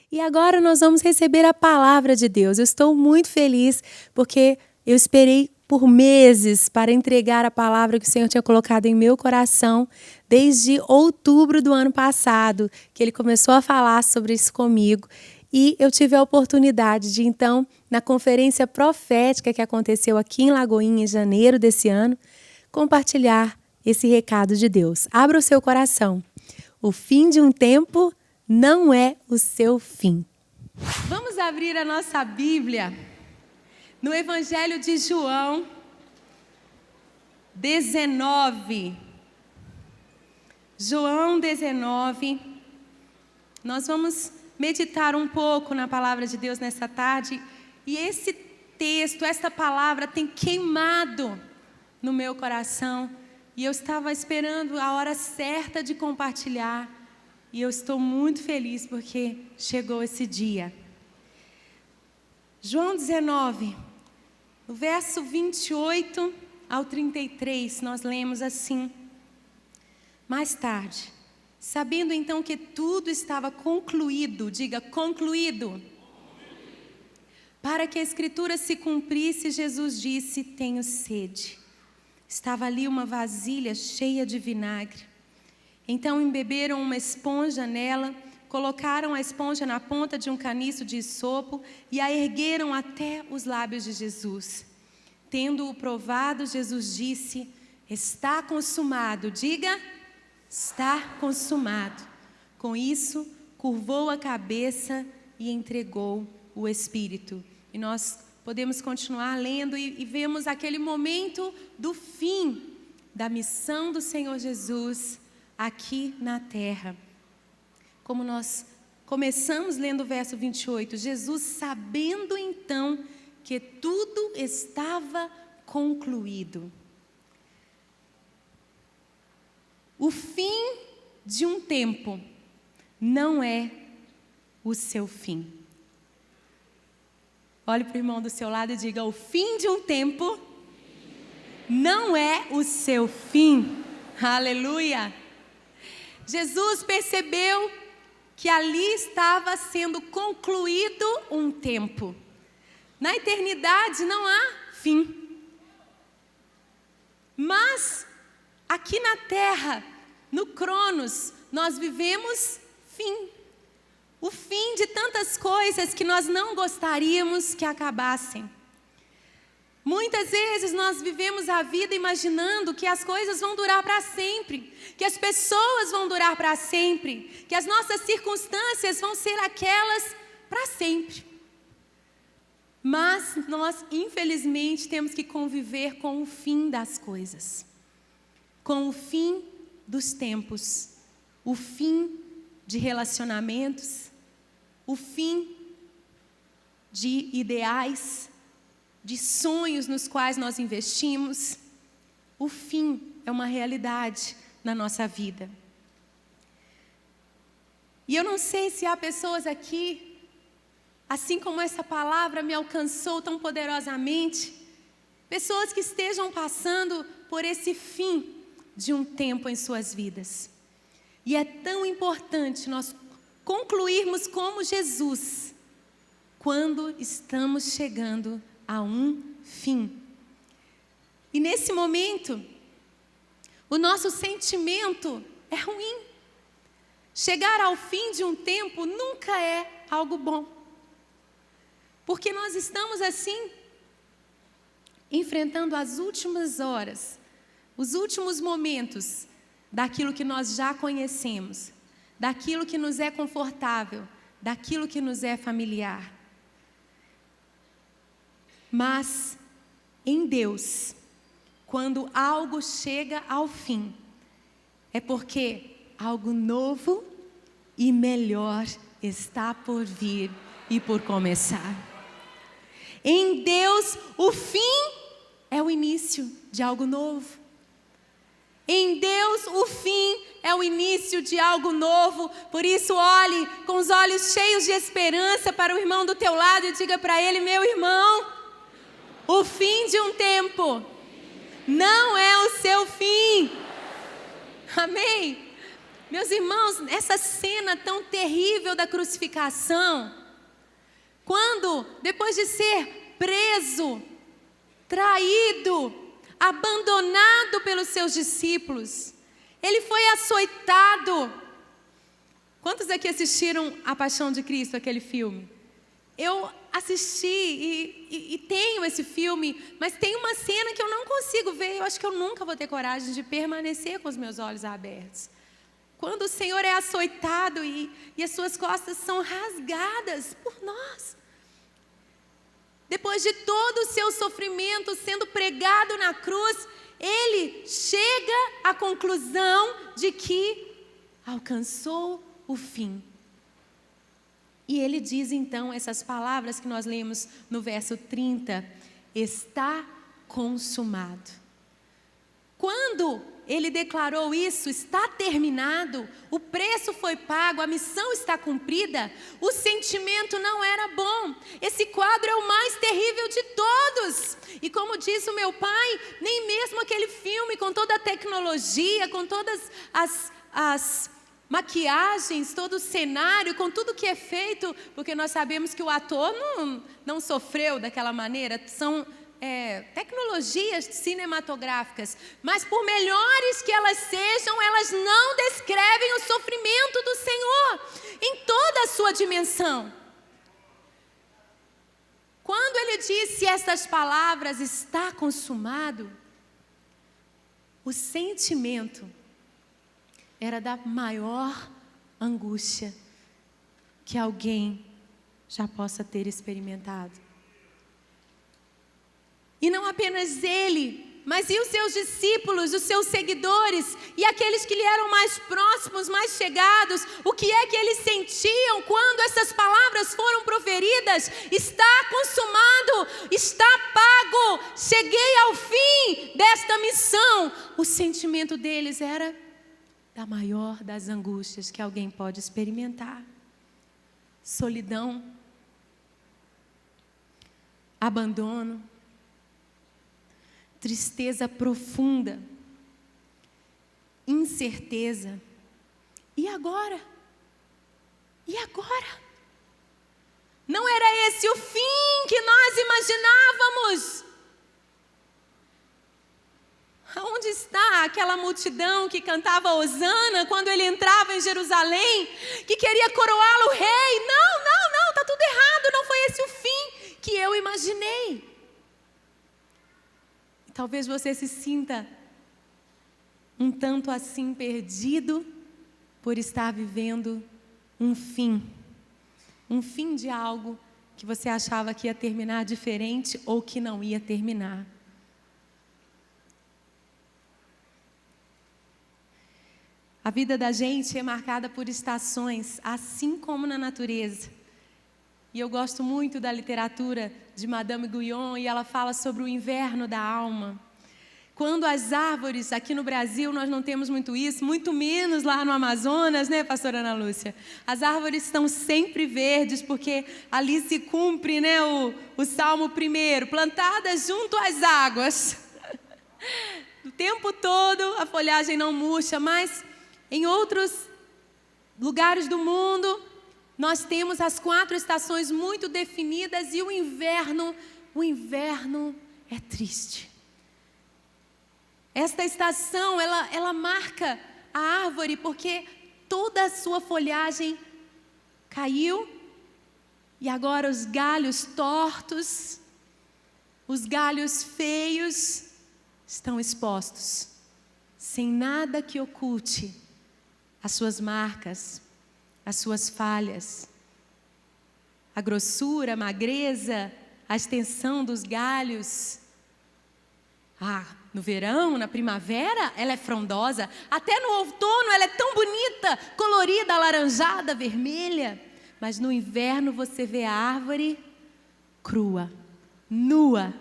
E agora nós vamos receber a palavra de Deus. Eu estou muito feliz porque eu esperei por meses para entregar a palavra que o Senhor tinha colocado em meu coração desde outubro do ano passado, que Ele começou a falar sobre isso comigo. E eu tive a oportunidade de, então, na conferência profética que aconteceu aqui em Lagoinha, em janeiro desse ano, compartilhar esse recado de Deus. Abra o seu coração. O fim de um tempo não é o seu fim. Vamos abrir a nossa Bíblia no Evangelho de João 19. João 19. Nós vamos meditar um pouco na palavra de Deus nessa tarde. E esse texto, esta palavra tem queimado no meu coração. E eu estava esperando a hora certa de compartilhar. E eu estou muito feliz porque chegou esse dia. João 19, no verso 28 ao 33, nós lemos assim. Mais tarde, sabendo então que tudo estava concluído, diga concluído, para que a Escritura se cumprisse, Jesus disse: tenho sede. Estava ali uma vasilha cheia de vinagre. Então embeberam uma esponja nela, colocaram a esponja na ponta de um caniço de isopo e a ergueram até os lábios de Jesus. Tendo-o provado, Jesus disse: está consumado. Diga, está consumado. Com isso, curvou a cabeça e entregou o Espírito. E nós podemos continuar lendo e vemos aquele momento do fim da missão do Senhor Jesus aqui na terra. Como nós começamos lendo o verso 28, Jesus, sabendo então que tudo estava concluído. O fim de um tempo não é o seu fim. Olhe para o irmão do seu lado e diga: o fim de um tempo não é o seu fim. Aleluia! Jesus percebeu que ali estava sendo concluído um tempo. Na eternidade não há fim. Mas aqui na terra, no Cronos, nós vivemos fim. O fim de tantas coisas que nós não gostaríamos que acabassem. Muitas vezes nós vivemos a vida imaginando que as coisas vão durar para sempre, que as pessoas vão durar para sempre, que as nossas circunstâncias vão ser aquelas para sempre. Mas nós, infelizmente, temos que conviver com o fim das coisas, com o fim dos tempos, o fim de relacionamentos, o fim de ideais, de sonhos nos quais nós investimos. O fim é uma realidade na nossa vida. E eu não sei se há pessoas aqui, assim como essa palavra me alcançou tão poderosamente, pessoas que estejam passando por esse fim de um tempo em suas vidas. E é tão importante nós concluirmos como Jesus, quando estamos chegando a um fim. E nesse momento, o nosso sentimento é ruim. Chegar ao fim de um tempo nunca é algo bom. Porque nós estamos assim, enfrentando as últimas horas, os últimos momentos daquilo que nós já conhecemos, daquilo que nos é confortável, daquilo que nos é familiar. Mas em Deus, quando algo chega ao fim, é porque algo novo e melhor está por vir e por começar. Em Deus, o fim é o início de algo novo. Em Deus, o fim é o início de algo novo. Por isso, olhe com os olhos cheios de esperança para o irmão do teu lado e diga para ele: meu irmão, o fim de um tempo não é o seu fim. Amém? Meus irmãos, essa cena tão terrível da crucificação, quando, depois de ser preso, traído, abandonado pelos seus discípulos, ele foi açoitado. Quantos aqui assistiram A Paixão de Cristo, aquele filme? Eu assisti e tenho esse filme, mas tem uma cena que eu não consigo ver. Eu acho que eu nunca vou ter coragem de permanecer com os meus olhos abertos. Quando o Senhor é açoitado e as suas costas são rasgadas por nós. Depois de todo o seu sofrimento sendo pregado na cruz, ele chega à conclusão de que alcançou o fim. E ele diz então essas palavras que nós lemos no verso 30, está consumado. Quando ele declarou isso, está terminado, o preço foi pago, a missão está cumprida, o sentimento não era bom. Esse quadro é o mais terrível de todos. E como disse o meu pai, nem mesmo aquele filme com toda a tecnologia, com todas as maquiagens, todo o cenário, com tudo que é feito, porque nós sabemos que o ator não sofreu daquela maneira, são tecnologias cinematográficas, mas por melhores que elas sejam, elas não descrevem o sofrimento do Senhor em toda a sua dimensão. Quando ele disse estas palavras, está consumado, o sentimento era da maior angústia que alguém já possa ter experimentado. E não apenas ele, mas e os seus discípulos, os seus seguidores e aqueles que lhe eram mais próximos, mais chegados, o que é que eles sentiam quando essas palavras foram proferidas? Está consumado, está pago, cheguei ao fim desta missão. O sentimento deles era da maior das angústias que alguém pode experimentar: solidão, abandono, tristeza profunda, incerteza. E agora? E agora? Não era esse o fim que nós imaginávamos? Onde está aquela multidão que cantava Hosana quando ele entrava em Jerusalém, que queria coroá-lo rei? Não, está tudo errado, não foi esse o fim que eu imaginei. Talvez você se sinta um tanto assim perdido por estar vivendo um fim de algo que você achava que ia terminar diferente ou que não ia terminar. A vida da gente é marcada por estações, assim como na natureza. E eu gosto muito da literatura de Madame Guyon, e ela fala sobre o inverno da alma. Quando as árvores, aqui no Brasil nós não temos muito isso, muito menos lá no Amazonas, né, pastora Ana Lúcia? As árvores estão sempre verdes, porque ali se cumpre, né, o Salmo 1, plantadas junto às águas. O tempo todo a folhagem não murcha, mas em outros lugares do mundo, nós temos as 4 estações muito definidas, e o inverno é triste. Esta estação, ela marca a árvore porque toda a sua folhagem caiu, e agora os galhos tortos, os galhos feios estão expostos, sem nada que oculte as suas marcas, as suas falhas, a grossura, a magreza, a extensão dos galhos. No verão, na primavera, ela é frondosa. Até no outono ela é tão bonita, colorida, alaranjada, vermelha. Mas no inverno você vê a árvore crua, nua,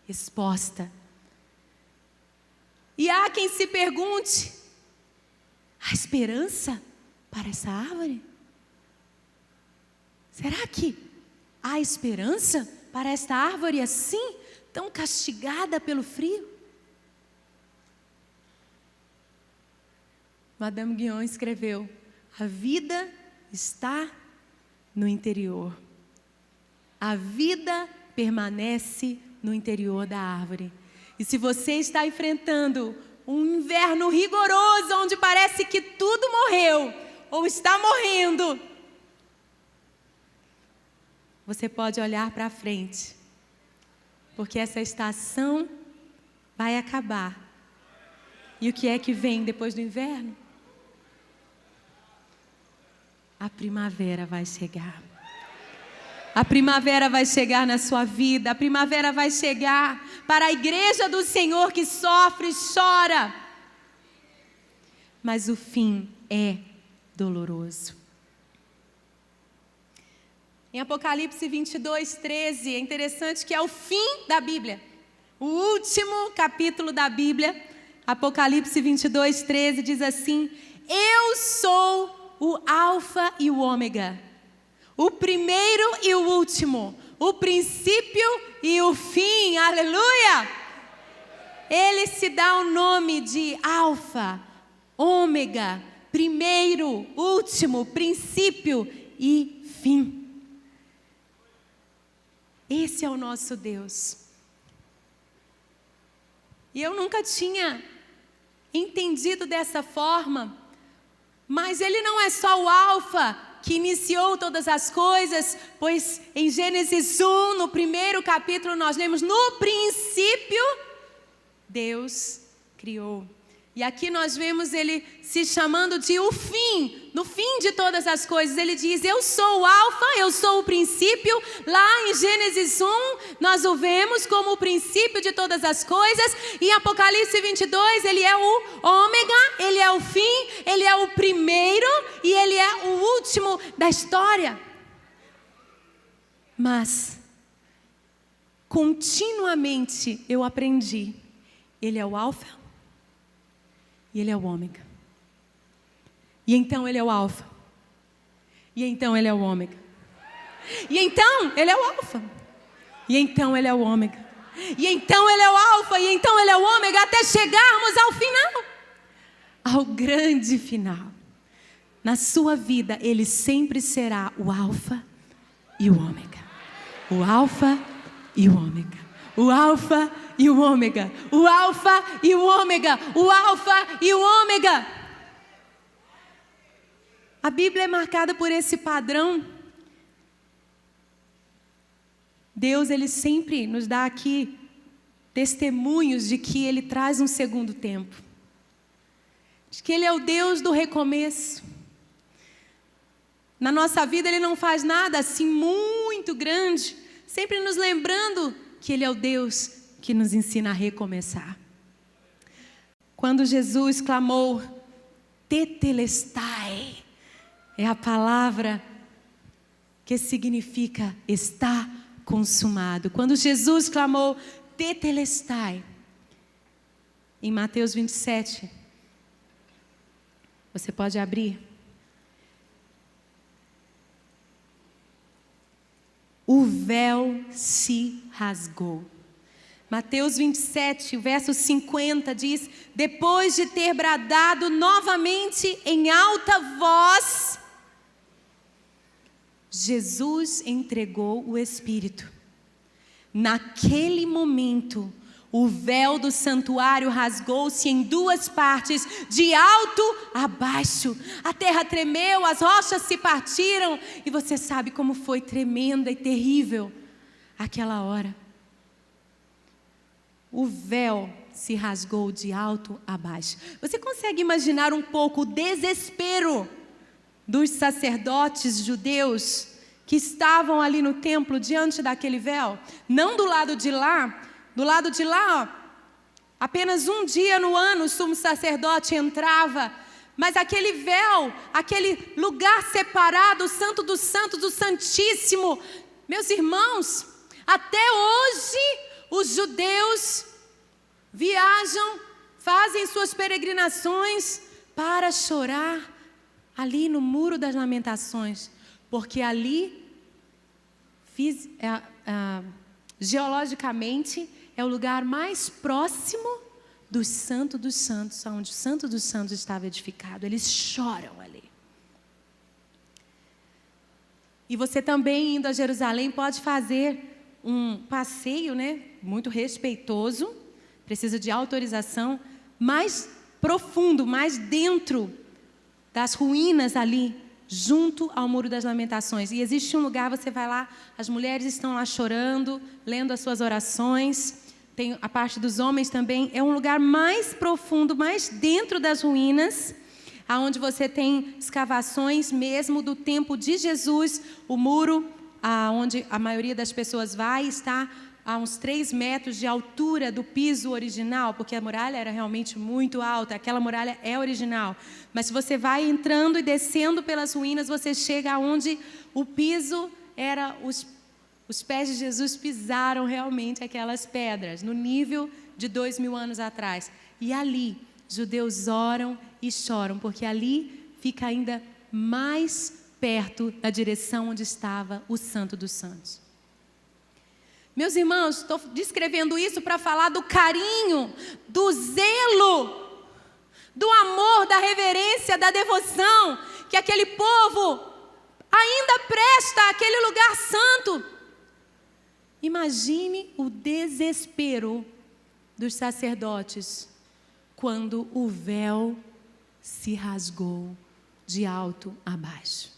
exposta. E há quem se pergunte: há esperança para essa árvore? Será que há esperança para esta árvore assim, tão castigada pelo frio? Madame Guyon escreveu: a vida está no interior. A vida permanece no interior da árvore. E se você está enfrentando um inverno rigoroso, onde parece que tudo morreu, ou está morrendo, você pode olhar para frente, porque essa estação vai acabar. E o que é que vem depois do inverno? A primavera vai chegar. A primavera vai chegar na sua vida. A primavera vai chegar para a igreja do Senhor que sofre e chora. Mas o fim é doloroso. Em Apocalipse 22:13, é interessante que é o fim da Bíblia. O último capítulo da Bíblia, Apocalipse 22:13, diz assim: eu sou o Alfa e o Ômega, o primeiro e o último, o princípio e o fim. Aleluia! Ele se dá o nome de Alfa, Ômega, primeiro, último, princípio e fim. Esse é o nosso Deus. E eu nunca tinha entendido dessa forma, mas Ele não é só o Alfa que iniciou todas as coisas, pois em Gênesis 1, no primeiro capítulo, nós lemos: no princípio, Deus criou. E aqui nós vemos Ele se chamando de o fim, no fim de todas as coisas. Ele diz: eu sou o Alfa, eu sou o princípio. Lá em Gênesis 1, nós o vemos como o princípio de todas as coisas. Em Apocalipse 22, Ele é o Ômega, Ele é o fim, Ele é o primeiro e Ele é o último da história. Mas, continuamente eu aprendi: Ele é o Alfa e Ele é o Ômega. E então Ele é o Alfa. E então Ele é o Ômega. E então Ele é o Alfa. E então Ele é o Ômega. E então Ele é o Alfa. E então Ele é o Ômega, até chegarmos ao final, ao grande final. Na sua vida Ele sempre será o Alfa e o Ômega. O Alfa e o Ômega. O Alfa e o Ômega. O Alfa e o Ômega. O Alfa e o Ômega. A Bíblia é marcada por esse padrão. Deus, Ele sempre nos dá aqui testemunhos de que Ele traz um segundo tempo. De que Ele é o Deus do recomeço. Na nossa vida Ele não faz nada assim muito grande, sempre nos lembrando que Ele é o Deus que nos ensina a recomeçar. Quando Jesus clamou, tetelestai, é a palavra que significa está consumado. Quando Jesus clamou, tetelestai, em Mateus 27, você pode abrir. O véu se rasgou. Mateus 27, verso 50 diz: depois de ter bradado novamente em alta voz, Jesus entregou o Espírito. Naquele momento, o véu do santuário rasgou-se em duas partes, de alto a baixo. A terra tremeu, as rochas se partiram. E você sabe como foi tremenda e terrível aquela hora. O véu se rasgou de alto a baixo. Você consegue imaginar um pouco o desespero dos sacerdotes judeus que estavam ali no templo diante daquele véu? Não do lado de lá. Do lado de lá, apenas um dia no ano o sumo sacerdote entrava. Mas aquele véu, aquele lugar separado, o santo dos santos, o santíssimo. Meus irmãos, até hoje os judeus viajam, fazem suas peregrinações para chorar ali no Muro das Lamentações. Porque ali, geologicamente, é o lugar mais próximo do Santo dos Santos, onde o Santo dos Santos estava edificado. Eles choram ali. E você também, indo a Jerusalém, pode fazer um passeio, né, muito respeitoso, precisa de autorização, mais profundo, mais dentro das ruínas ali, junto ao Muro das Lamentações. E existe um lugar, você vai lá, as mulheres estão lá chorando, lendo as suas orações, tem a parte dos homens também. É um lugar mais profundo, mais dentro das ruínas, aonde você tem escavações mesmo do tempo de Jesus. O muro, onde a maioria das pessoas vai, está a uns 3 metros de altura do piso original, porque a muralha era realmente muito alta, aquela muralha é original. Mas se você vai entrando e descendo pelas ruínas, você chega aonde o piso era, os pés de Jesus pisaram realmente aquelas pedras, no nível de 2000 anos atrás. E ali, judeus oram e choram, porque ali fica ainda mais perto da direção onde estava o Santo dos Santos. Meus irmãos, estou descrevendo isso para falar do carinho, do zelo, do amor, da reverência, da devoção que aquele povo ainda presta àquele lugar santo. Imagine o desespero dos sacerdotes quando o véu se rasgou de alto a baixo.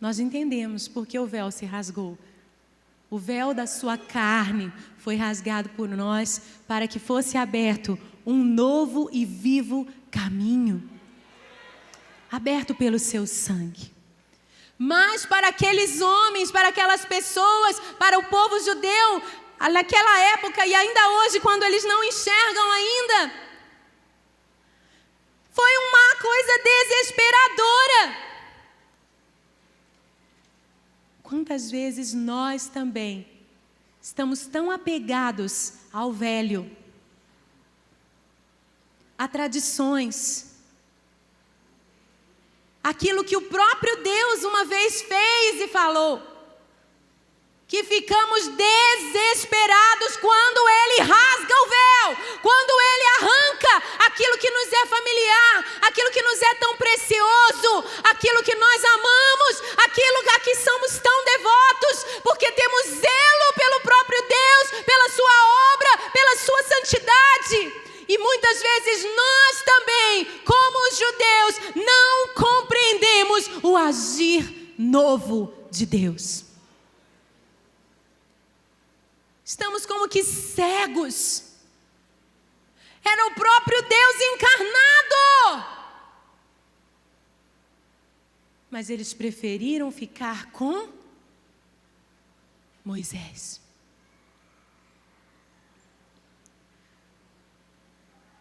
Nós entendemos porque o véu se rasgou. O véu da sua carne foi rasgado por nós para que fosse aberto um novo e vivo caminho, aberto pelo seu sangue. Mas para aqueles homens, para aquelas pessoas, para o povo judeu, naquela época e ainda hoje, quando eles não enxergam ainda, foi uma coisa desesperadora. Quantas vezes nós também estamos tão apegados ao velho, a tradições, aquilo que o próprio Deus uma vez fez e falou, que ficamos desesperados quando Ele rasga o véu, quando Ele arranca aquilo que nos é familiar, aquilo que nos é tão precioso, aquilo que nós amamos, aquilo a que somos tão devotos, porque temos zelo pelo próprio Deus, pela sua obra, pela sua santidade. E muitas vezes nós também, como os judeus, não compreendemos o agir novo de Deus. Estamos como que cegos. Era o próprio Deus encarnado. Mas eles preferiram ficar com Moisés.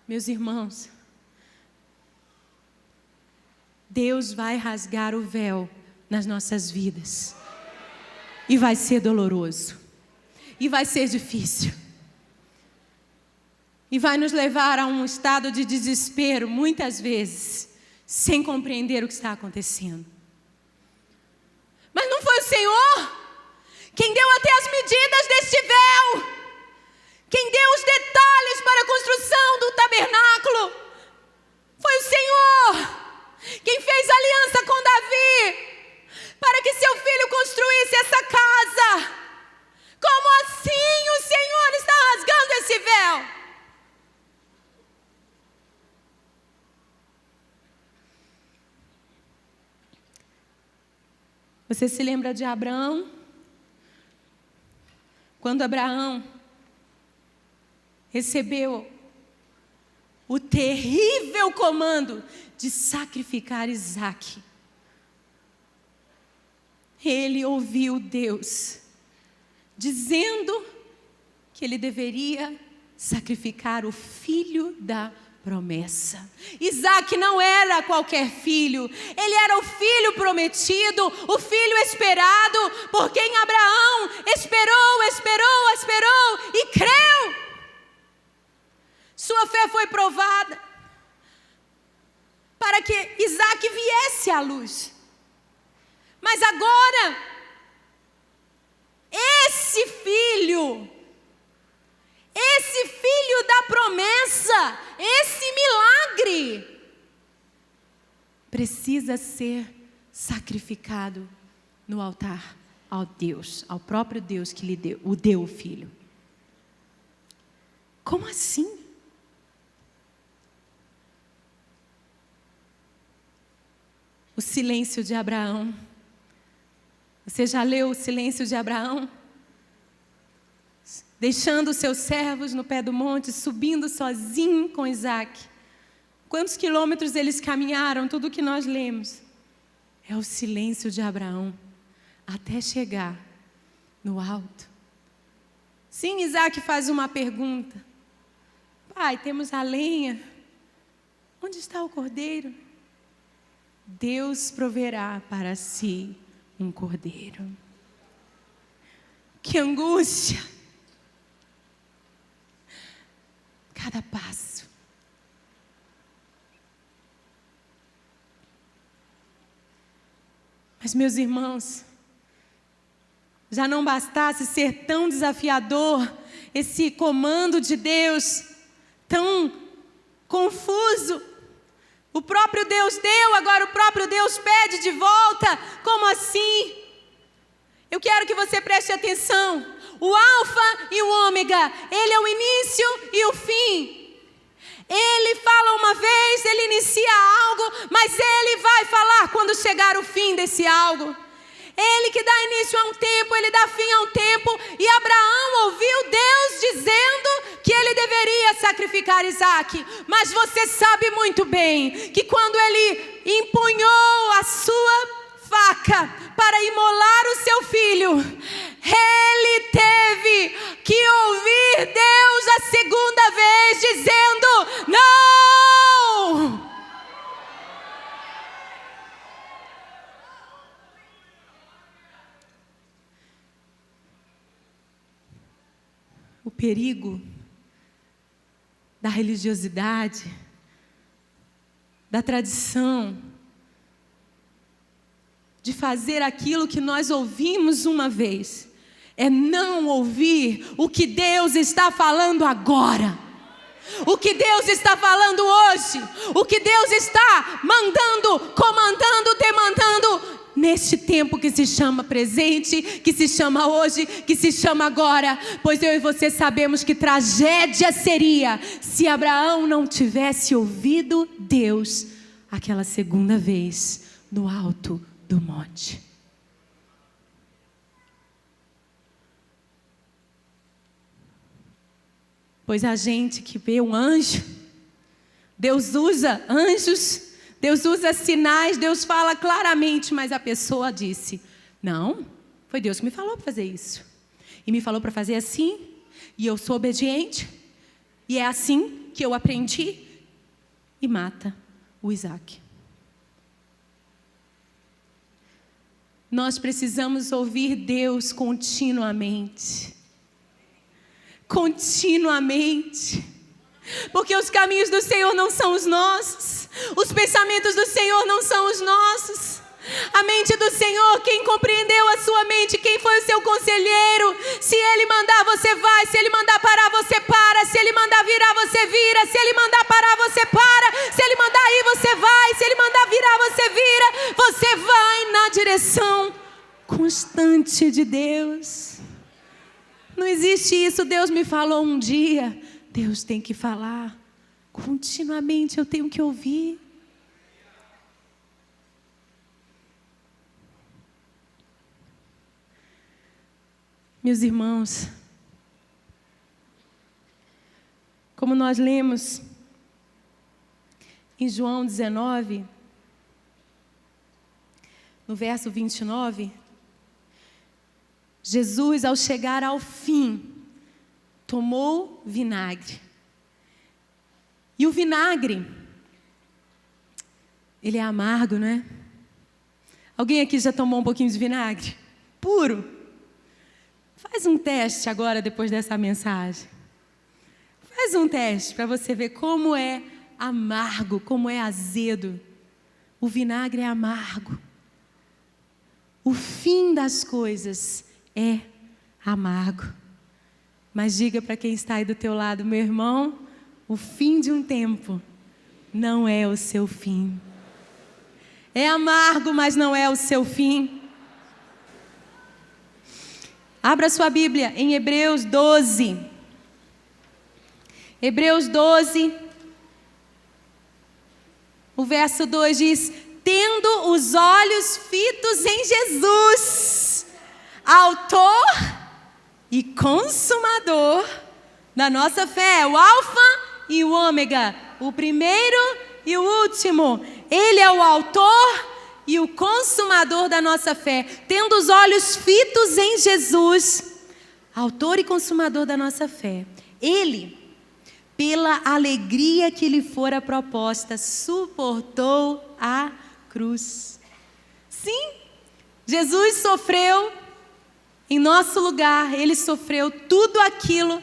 Meus irmãos, Deus vai rasgar o véu nas nossas vidas. E vai ser doloroso. E vai ser difícil. E vai nos levar a um estado de desespero, muitas vezes, sem compreender o que está acontecendo. Mas não foi o Senhor quem deu até as medidas deste véu, quem deu os detalhes para a construção do tabernáculo. Foi o Senhor quem fez aliança com Davi, para que seu filho construísse essa casa. Como assim o Senhor está rasgando esse véu? Você se lembra de Abraão? Quando Abraão recebeu o terrível comando de sacrificar Isaque, ele ouviu Deus dizendo que ele deveria sacrificar o filho da promessa. Isaque não era qualquer filho, ele era o filho prometido, o filho esperado, por quem Abraão esperou e creu. Sua fé foi provada para que Isaque viesse à luz. Mas agora esse filho da promessa, esse milagre, precisa ser sacrificado no altar ao Deus, ao próprio Deus que lhe deu o filho. Como assim? O silêncio de Abraão. Você já leu o silêncio de Abraão? Deixando os seus servos no pé do monte, subindo sozinho com Isaac. Quantos quilômetros eles caminharam? Tudo o que nós lemos. É o silêncio de Abraão, até chegar no alto. Sim, Isaac faz uma pergunta. Pai, temos a lenha. Onde está o cordeiro? Deus proverá para si um cordeiro. Que angústia! Cada passo. Mas, meus irmãos, já não bastasse ser tão desafiador esse comando de Deus, tão confuso. O próprio Deus deu, agora o próprio Deus pede de volta. Como assim? Eu quero que você preste atenção. O alfa e o ômega, ele é o início e o fim. Ele fala uma vez, ele inicia algo, mas ele vai falar quando chegar o fim desse algo. Ele que dá início a um tempo, ele dá fim a um tempo. E Abraão ouviu Deus dizendo que ele deveria sacrificar Isaac. Mas você sabe muito bem que quando ele empunhou a sua faca para imolar o seu filho, ele teve que ouvir Deus a segunda vez dizendo: não! O perigo da religiosidade, da tradição, de fazer aquilo que nós ouvimos uma vez, é não ouvir o que Deus está falando agora. O que Deus está falando hoje, o que Deus está mandando, comandando, demandando neste tempo que se chama presente, que se chama hoje, que se chama agora. Pois eu e você sabemos que tragédia seria se Abraão não tivesse ouvido Deus aquela segunda vez no alto do monte. Pois a gente que vê um anjo, Deus usa anjos, Deus usa sinais, Deus fala claramente, mas a pessoa disse: não, foi Deus que me falou para fazer isso. E me falou para fazer assim, e eu sou obediente, e é assim que eu aprendi, e mata o Isaac. Nós precisamos ouvir Deus continuamente. Continuamente. Porque os caminhos do Senhor não são os nossos. Os pensamentos do Senhor não são os nossos. A mente do Senhor, quem compreendeu a sua mente, quem foi o seu conselheiro? Se Ele mandar, você vai. Se Ele mandar parar, você para. Se Ele mandar virar, você vira. Se Ele mandar parar, você para. Se Ele mandar ir, você vai. Se Ele mandar virar, você vira. Você vai na direção constante de Deus. Não existe isso. Deus me falou um dia. Deus tem que falar continuamente. Eu tenho que ouvir. Meus irmãos, como nós lemos em João 19, no verso 29, Jesus, ao chegar ao fim, tomou vinagre. E o vinagre, ele é amargo, não é? Alguém aqui já tomou um pouquinho de vinagre? Puro? Faz um teste agora, depois dessa mensagem. Faz um teste para você ver como é amargo, como é azedo. O vinagre é amargo. O fim das coisas é amargo. Mas diga para quem está aí do teu lado, meu irmão, o fim de um tempo não é o seu fim. É amargo, mas não é o seu fim. Abra sua Bíblia em Hebreus 12. Hebreus 12, o verso 2 diz: tendo os olhos fitos em Jesus, autor e consumador da nossa fé, o alfa e o ômega, o primeiro e o último. Ele é o autor e o consumador da nossa fé. Tendo os olhos fitos em Jesus, autor e consumador da nossa fé. Ele, pela alegria que lhe fora proposta, suportou a cruz. Sim, Jesus sofreu em nosso lugar. Ele sofreu tudo aquilo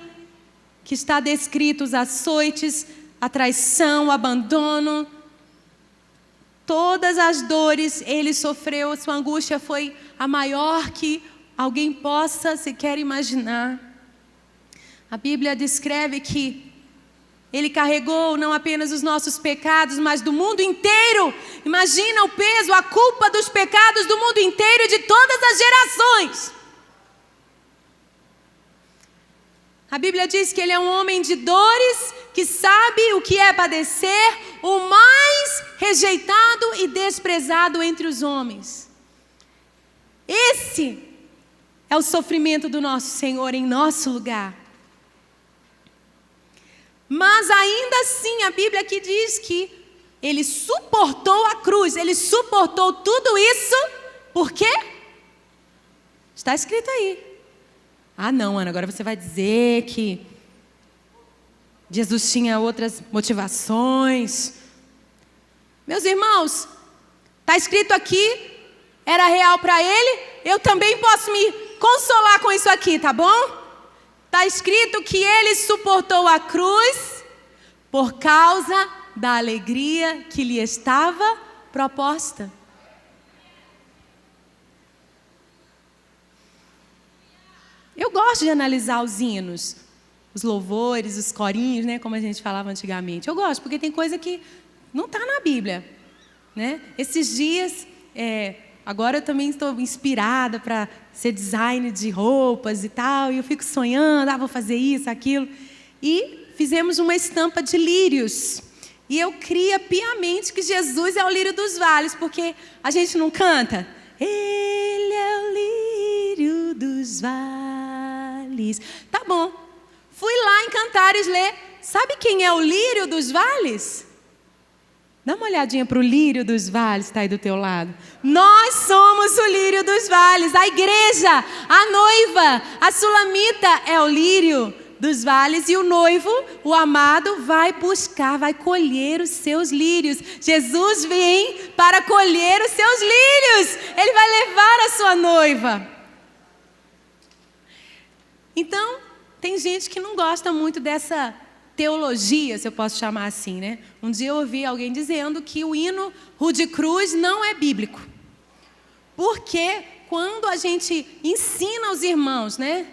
que está descrito, os açoites, a traição, o abandono, todas as dores ele sofreu. Sua angústia foi a maior que alguém possa sequer imaginar. A Bíblia descreve que ele carregou não apenas os nossos pecados, mas do mundo inteiro. Imagina o peso, a culpa dos pecados do mundo inteiro e de todas as gerações. A Bíblia diz que ele é um homem de dores, que sabe o que é padecer, o mais rejeitado e desprezado entre os homens. Esse é o sofrimento do nosso Senhor em nosso lugar. Mas ainda assim, a Bíblia aqui diz que ele suportou a cruz, ele suportou tudo isso, por quê? Está escrito aí. Ah não, Ana, agora você vai dizer que Jesus tinha outras motivações. Meus irmãos, está escrito aqui, era real para ele, eu também posso me consolar com isso aqui, tá bom? Está escrito que ele suportou a cruz por causa da alegria que lhe estava proposta. Eu gosto de analisar os hinos, os louvores, os corinhos, né, como a gente falava antigamente. Eu gosto, porque tem coisa que não está na Bíblia, né? Esses dias, agora eu também estou inspirada para ser designer de roupas e tal, e eu fico sonhando, vou fazer isso, aquilo. E fizemos uma estampa de lírios. E eu cria piamente que Jesus é o lírio dos vales, porque a gente não canta? Ele é o lírio dos vales. Tá bom. Fui lá em Cantares ler. Sabe quem é o lírio dos vales? Dá uma olhadinha para o lírio dos vales, está aí do teu lado. Nós somos o lírio dos vales. A igreja, a noiva, a sulamita é o lírio dos vales. E o noivo, o amado, vai buscar, vai colher os seus lírios. Jesus vem para colher os seus lírios. Ele vai levar a sua noiva. Então, tem gente que não gosta muito dessa teologia, se eu posso chamar assim, né? Um dia eu ouvi alguém dizendo que o hino Rude Cruz não é bíblico. Porque quando a gente ensina aos irmãos, né?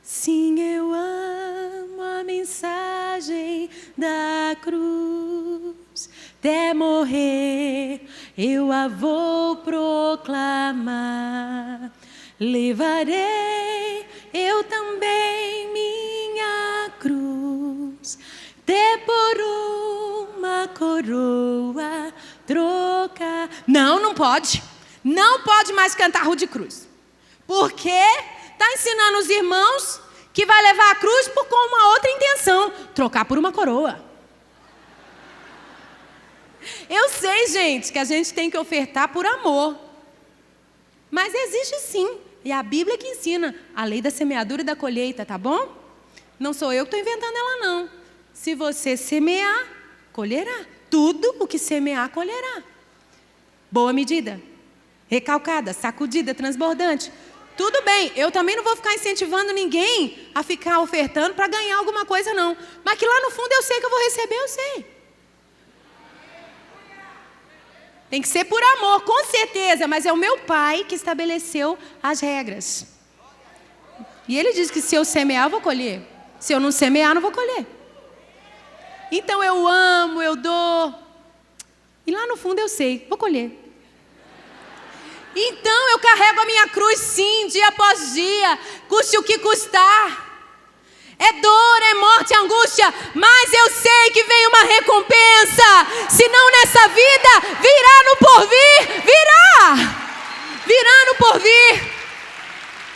Sim, eu amo a mensagem da cruz, até morrer eu a vou proclamar. Levarei eu também minha cruz, até por uma coroa trocar. Não pode. Não pode mais cantar Rude Cruz. Porque está ensinando os irmãos que vai levar a cruz com uma outra intenção, trocar por uma coroa. Eu sei, gente, que a gente tem que ofertar por amor. Mas existe sim. E a Bíblia que ensina a lei da semeadura e da colheita, tá bom? Não sou eu que estou inventando ela, não. Se você semear, colherá. Tudo o que semear, colherá. Boa medida, recalcada, sacudida, transbordante. Tudo bem, eu também não vou ficar incentivando ninguém a ficar ofertando para ganhar alguma coisa, não. Mas que lá no fundo eu sei que eu vou receber, eu sei. Tem que ser por amor, com certeza, mas é o meu pai que estabeleceu as regras. E ele diz que se eu semear, eu vou colher. Se eu não semear, não vou colher. Então eu amo, eu dou. E lá no fundo eu sei, vou colher. Então eu carrego a minha cruz sim, dia após dia, custe o que custar. É dor, é morte, é angústia, mas eu sei que vem uma recompensa. Se não nessa vida, virá no porvir, virá no porvir.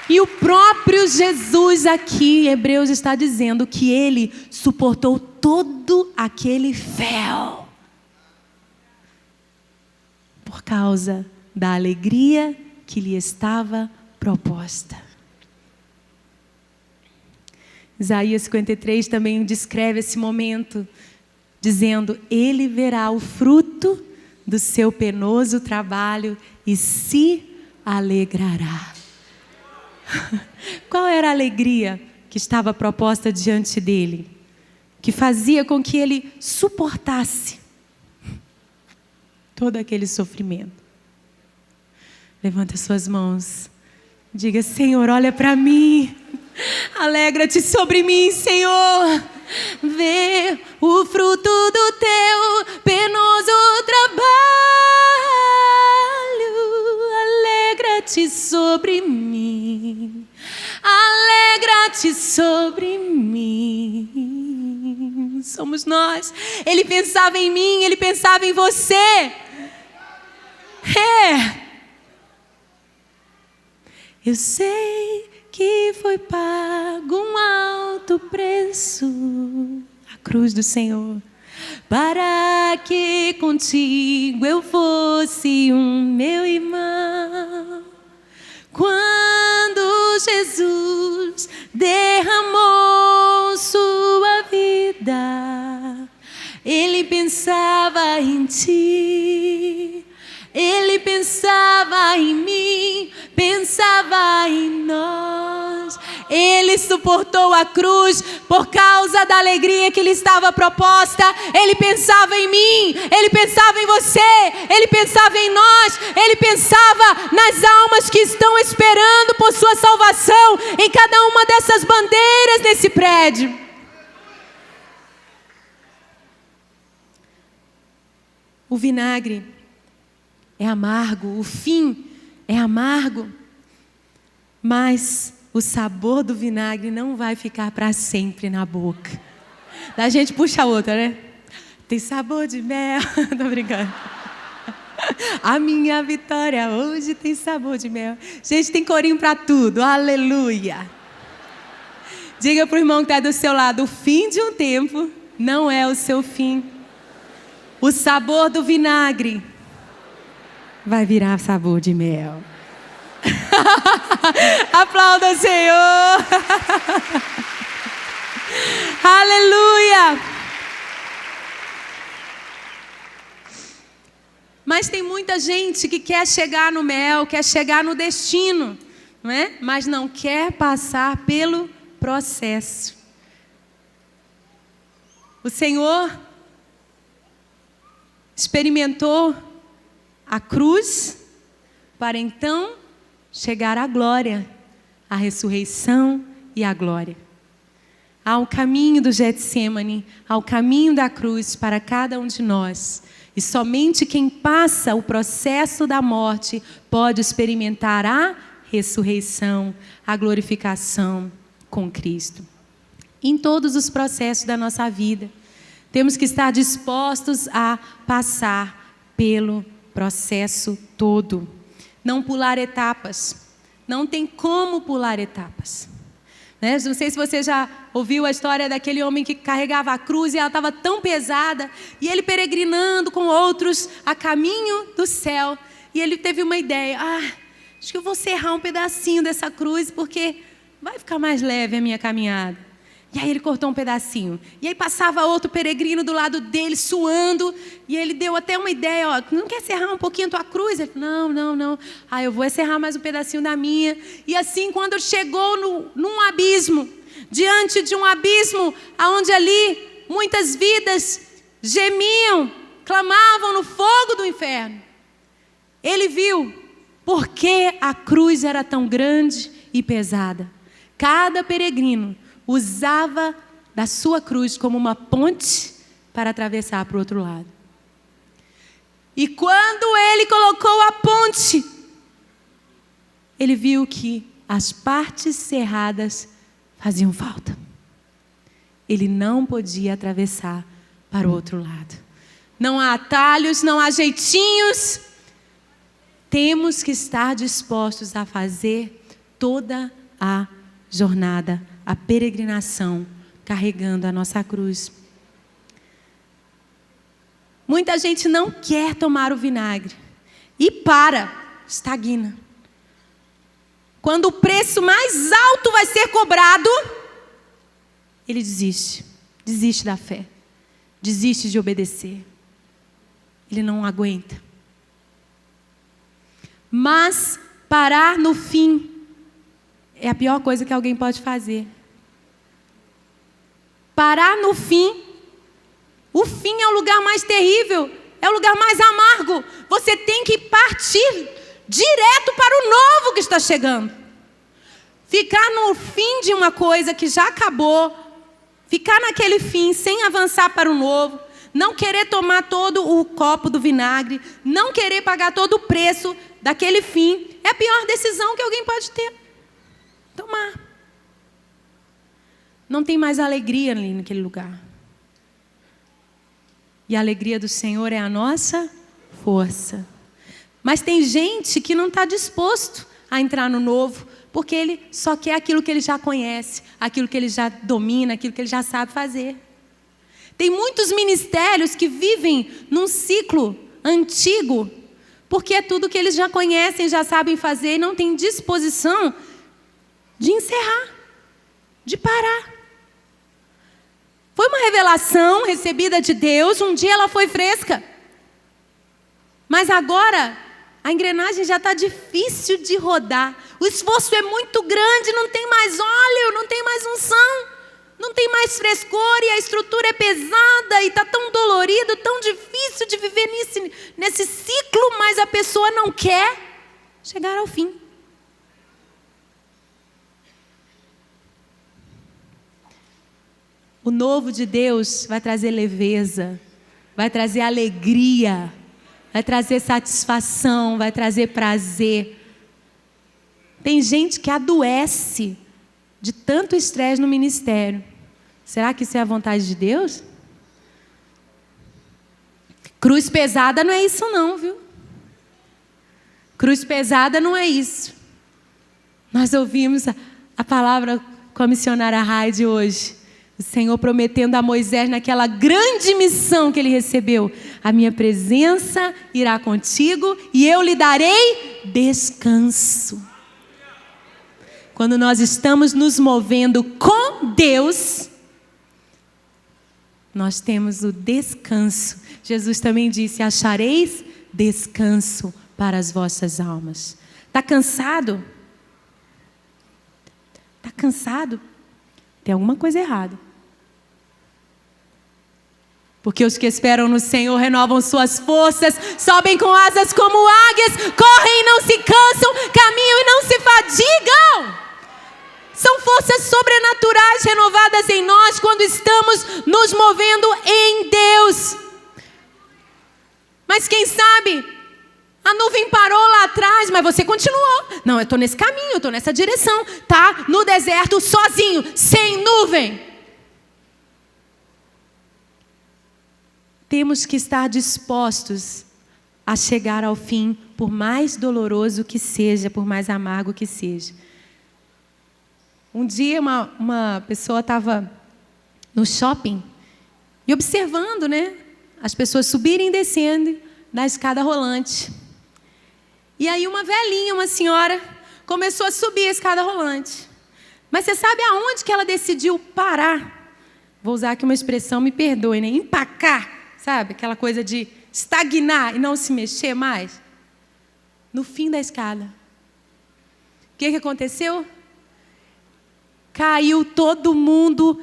E o próprio Jesus aqui, em Hebreus, está dizendo que ele suportou todo aquele fel por causa da alegria que lhe estava proposta. Isaías 53 também descreve esse momento, dizendo: ele verá o fruto do seu penoso trabalho e se alegrará. Qual era a alegria que estava proposta diante dele? Que fazia com que ele suportasse todo aquele sofrimento. Levanta suas mãos. Diga: Senhor, olha para mim. Alegra-te sobre mim, Senhor. Vê o fruto do teu penoso trabalho. Alegra-te sobre mim. Alegra-te sobre mim. Somos nós. Ele pensava em mim, ele pensava em você. Eu sei que foi pago um alto preço, a cruz do Senhor, para que contigo eu fosse um meu irmão. Quando Jesus derramou sua vida, ele pensava em ti. Ele pensava em mim, pensava em nós. Ele suportou a cruz por causa da alegria que lhe estava proposta. Ele pensava em mim, ele pensava em você, ele pensava em nós, ele pensava nas almas que estão esperando por sua salvação em cada uma dessas bandeiras nesse prédio. O vinagre é amargo, o fim é amargo, mas o sabor do vinagre não vai ficar para sempre na boca. A gente puxa a outra, né? Tem sabor de mel. Tô brincando. A minha vitória hoje tem sabor de mel. Gente, tem corinho para tudo. Aleluia. Diga para o irmão que está do seu lado: o fim de um tempo não é o seu fim. O sabor do vinagre vai virar sabor de mel. Aplauda o Senhor. Aleluia. Mas tem muita gente que quer chegar no mel, quer chegar no destino, não é? Mas não quer passar pelo processo. O Senhor experimentou a cruz para então chegar à glória, à ressurreição e à glória. Há um caminho do Getsêmani, há o caminho da cruz para cada um de nós. E somente quem passa o processo da morte pode experimentar a ressurreição, a glorificação com Cristo. Em todos os processos da nossa vida, temos que estar dispostos a passar pelo processo todo. Não pular etapas. Não tem como pular etapas. Né? Não sei se você já ouviu a história daquele homem que carregava a cruz e ela estava tão pesada, e ele peregrinando com outros a caminho do céu. E ele teve uma ideia: acho que eu vou serrar um pedacinho dessa cruz, porque vai ficar mais leve a minha caminhada. E aí ele cortou um pedacinho. E aí passava outro peregrino do lado dele, suando. E ele deu até uma ideia: não quer serrar um pouquinho a tua cruz? Ele falou: não. Eu vou serrar mais um pedacinho da minha. E assim, quando chegou num abismo, diante de um abismo, onde ali muitas vidas gemiam, clamavam no fogo do inferno, ele viu por que a cruz era tão grande e pesada. Cada peregrino usava da sua cruz como uma ponte para atravessar para o outro lado. E quando ele colocou a ponte, ele viu que as partes cerradas faziam falta. Ele não podia atravessar para o outro lado. Não há atalhos, não há jeitinhos. Temos que estar dispostos a fazer toda a jornada, a peregrinação, carregando a nossa cruz. Muita gente não quer tomar o vinagre e estagna. Quando o preço mais alto vai ser cobrado, ele desiste da fé, desiste de obedecer. Ele não aguenta. Mas parar no fim é a pior coisa que alguém pode fazer. Parar no fim, o fim é o lugar mais terrível, é o lugar mais amargo. Você tem que partir direto para o novo que está chegando. Ficar no fim de uma coisa que já acabou, ficar naquele fim sem avançar para o novo, não querer tomar todo o copo do vinagre, não querer pagar todo o preço daquele fim, é a pior decisão que alguém pode tomar. Não tem mais alegria ali naquele lugar. E a alegria do Senhor é a nossa força. Mas tem gente que não está disposto a entrar no novo, porque ele só quer aquilo que ele já conhece, aquilo que ele já domina, aquilo que ele já sabe fazer. Tem muitos ministérios que vivem num ciclo antigo, porque é tudo que eles já conhecem, já sabem fazer, e não têm disposição de encerrar, de parar. Foi uma revelação recebida de Deus, um dia ela foi fresca. Mas agora, a engrenagem já está difícil de rodar. O esforço é muito grande, não tem mais óleo, não tem mais unção, não tem mais frescor e a estrutura é pesada e está tão dolorido, tão difícil de viver nesse ciclo, mas a pessoa não quer chegar ao fim. O novo de Deus vai trazer leveza, vai trazer alegria, vai trazer satisfação, vai trazer prazer. Tem gente que adoece de tanto estresse no ministério. Será que isso é a vontade de Deus? Cruz pesada não é isso não, viu? Cruz pesada não é isso. Nós ouvimos a palavra com a missionária Raide hoje. O Senhor prometendo a Moisés naquela grande missão que ele recebeu. A minha presença irá contigo e eu lhe darei descanso. Quando nós estamos nos movendo com Deus, nós temos o descanso. Jesus também disse: achareis descanso para as vossas almas. Está cansado? Está cansado? Tem alguma coisa errada. Porque os que esperam no Senhor renovam suas forças, sobem com asas como águias, correm e não se cansam, caminham e não se fadigam. São forças sobrenaturais renovadas em nós quando estamos nos movendo em Deus. Mas quem sabe, a nuvem parou lá atrás, mas você continuou. Não, eu estou nesse caminho, eu estou nessa direção. Tá no deserto, sozinho, sem nuvem. Temos que estar dispostos a chegar ao fim, por mais doloroso que seja, por mais amargo que seja. Um dia uma pessoa estava no shopping e observando, né, as pessoas subirem e descendo na escada rolante. E aí uma velhinha, uma senhora, começou a subir a escada rolante. Mas você sabe aonde que ela decidiu parar? Vou usar aqui uma expressão, me perdoe, né? Empacar. Sabe? Aquela coisa de estagnar e não se mexer mais. No fim da escada. O que aconteceu? Caiu todo mundo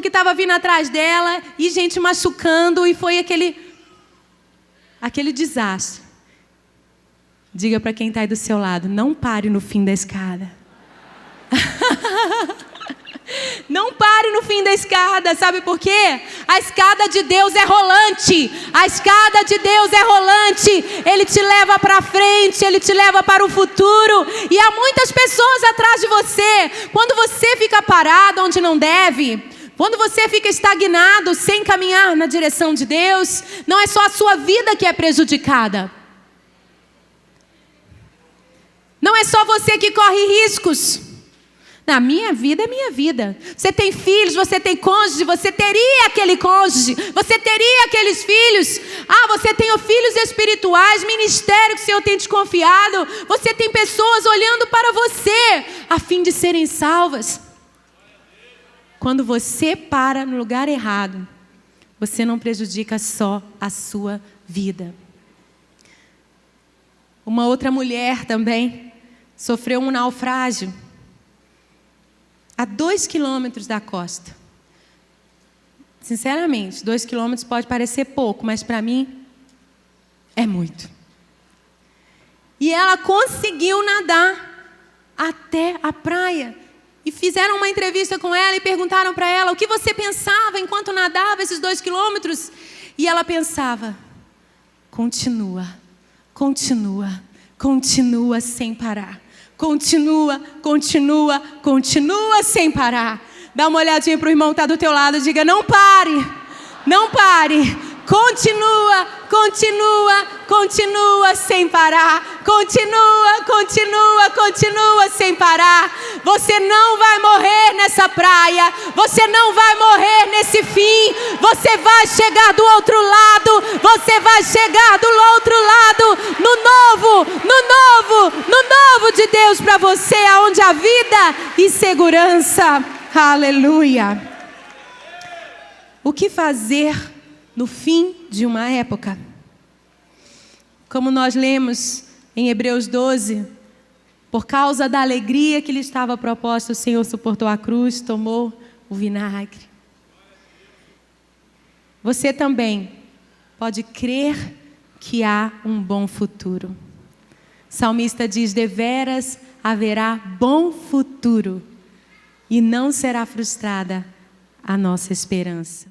que estava vindo atrás dela, e gente machucando, e foi aquele desastre. Diga para quem está aí do seu lado: não pare no fim da escada. Não pare no fim da escada, sabe por quê? A escada de Deus é rolante. A escada de Deus é rolante. Ele te leva para frente, Ele te leva para o futuro. E há muitas pessoas atrás de você. Quando você fica parado onde não deve, quando você fica estagnado, sem caminhar na direção de Deus, não é só a sua vida que é prejudicada. Não é só você que corre riscos. Na minha vida é minha vida. Você tem filhos, você tem cônjuge, você teria aquele cônjuge, você teria aqueles filhos. Você tem filhos espirituais, ministério que o Senhor tem te confiado. Você tem pessoas olhando para você, a fim de serem salvas. Quando você para no lugar errado, você não prejudica só a sua vida. Uma outra mulher também sofreu um naufrágio a 2 quilômetros da costa. Sinceramente, 2 quilômetros pode parecer pouco, mas para mim é muito. E ela conseguiu nadar até a praia. E fizeram uma entrevista com ela e perguntaram para ela: o que você pensava enquanto nadava esses 2 quilômetros? E ela pensava: continua, continua, continua sem parar. Continua, continua, continua sem parar. Dá uma olhadinha para o irmão que está do teu lado e diga: não pare, não pare. Continua, continua, continua sem parar. Continua, continua, continua sem parar. Você não vai morrer nessa praia. Você não vai morrer nesse fim. Você vai chegar do outro lado. Você vai chegar do outro lado. No novo de Deus para você, aonde há vida e segurança. Aleluia. O que fazer no fim de uma época? Como nós lemos em Hebreus 12, por causa da alegria que lhe estava proposta, o Senhor suportou a cruz, tomou o vinagre. Você também pode crer que há um bom futuro. O salmista diz: deveras haverá bom futuro e não será frustrada a nossa esperança.